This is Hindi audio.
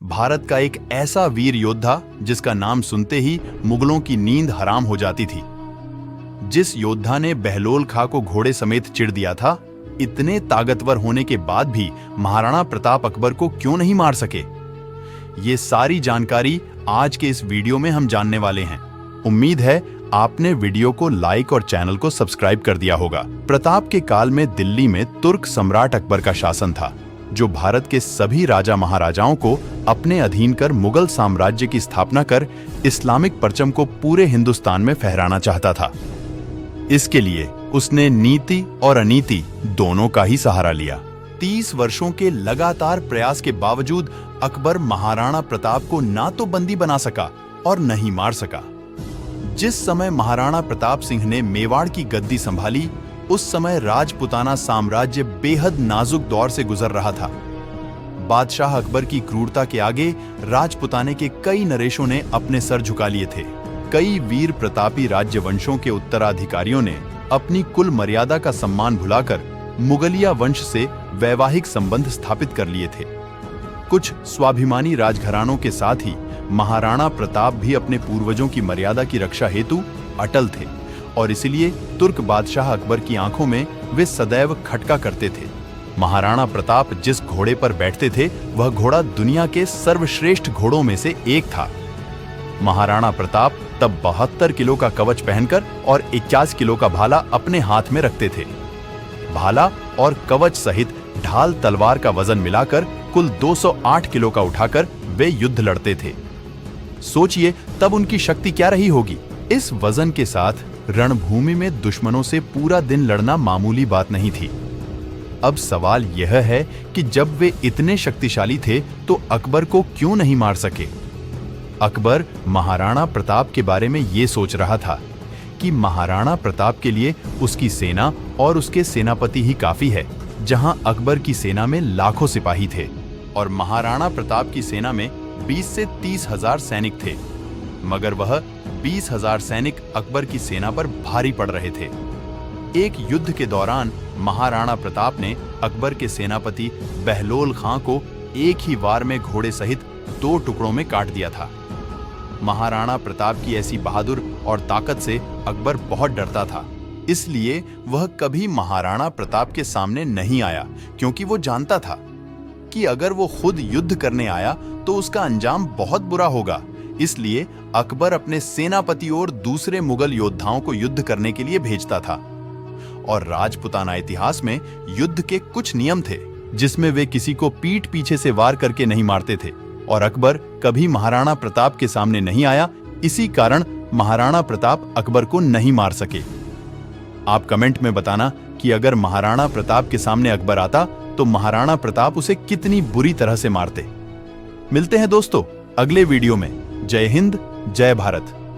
भारत का एक ऐसा वीर योद्धा जिसका नाम सुनते ही मुगलों की नींद हराम हो जाती थी। जिस योद्धा ने बहलोल खां को घोड़े समेत चिढ़ दिया था, इतने ताकतवर होने के बाद भी महाराणा प्रताप अकबर को क्यों नहीं मार सके? ये सारी जानकारी आज के इस वीडियो में हम जानने वाले हैं। उम्मीद है आपने वीडियो को लाइक और चैनल को सब्सक्राइब कर दिया होगा। प्रताप के काल में दिल्ली में तुर्क सम्राट अकबर का शासन था, जो भारत के सभी राजा महाराजाओं को अपने अधीन कर मुगल साम्राज्य की स्थापना कर इस्लामिक परचम को पूरे हिंदुस्तान में फहराना चाहता था। इसके लिए उसने नीति और अनीति दोनों का ही सहारा लिया। 30 वर्षों के लगातार प्रयास के बावजूद अकबर महाराणा प्रताप को ना तो बंदी बना सका और न ही मार सका। जिस समय महाराणा प्रताप सिंह ने मेवाड़ की गद्दी संभाली, उस समय राजपुताना साम्राज्य बेहद नाजुक दौर से गुजर रहा था। बादशाह अकबर की क्रूरता के आगे राजपुताने के कई नरेशों ने अपने सर झुका लिए थे। कई वीर प्रतापी राज्यवंशों के उत्तराधिकारियों ने अपनी कुल मर्यादा का सम्मान भुलाकर मुगलिया वंश से वैवाहिक संबंध स्थापित कर लिए थे। कुछ स्वाभिमानी राजघरानों के साथ ही महाराणा प्रताप भी अपने पूर्वजों की मर्यादा की रक्षा हेतु अटल थे और इसलिए तुर्क बादशाह अकबर की आंखों में वे सदैव खटका करते थे। महाराणा प्रताप जिस घोड़े पर बैठते थे, वह घोड़ा दुनिया के सर्वश्रेष्ठ घोड़ों में से एक था। महाराणा प्रताप तब 72 किलो का कवच पहनकर और 51 किलो का भाला अपने हाथ में रखते थे। भाला और कवच सहित ढाल तलवार का वजन मिलाकर कुल 208 किलो का उठाकर वे युद्ध लड़ते थे। सोचिए तब उनकी शक्ति क्या रही होगी। इस वजन के साथ रणभूमि में दुश्मनों से पूरा दिन लड़ना मामूली बात नहीं थी। अब सवाल यह है कि जब वे इतने शक्तिशाली थे तो अकबर को क्यों नहीं मार सके? अकबर महाराणा प्रताप के बारे में ये सोच रहा था कि महाराणा प्रताप के लिए उसकी सेना और उसके सेनापति ही काफी है। जहां अकबर की सेना में लाखों सिपाही थे और महाराणा प्रताप की सेना में 20 से 30 हजार सैनिक थे, मगर वह 20,000 सैनिक अकबर की सेना पर भारी पड़ रहे थे। एक युद्ध के दौरान महाराणा प्रताप ने अकबर के सेनापति बहलोल खां को एक ही वार में घोड़े सहित 2 टुकड़ों में काट दिया था। महाराणा प्रताप की ऐसी बहादुर और ताकत से अकबर बहुत डरता था, इसलिए वह कभी महाराणा प्रताप के सामने नहीं आया, क्योंकि वो जानता था कि अगर वो खुद युद्ध करने आया तो उसका अंजाम बहुत बुरा होगा। इसलिए अकबर अपने सेनापति और दूसरे मुगल योद्धाओं को युद्ध करने के लिए भेजता था। और राजपुताना इतिहास में युद्ध के कुछ नियम थे, जिसमें वे किसी को पीठ पीछे से वार करके नहीं मारते थे, और अकबर कभी महाराणा प्रताप के सामने नहीं आया। इसी कारण महाराणा प्रताप अकबर को नहीं मार सके। आप कमेंट में बताना कि अगर महाराणा प्रताप के सामने अकबर आता तो महाराणा प्रताप उसे कितनी बुरी तरह से मारते। मिलते हैं दोस्तों अगले वीडियो में। जय हिंद, जय भारत।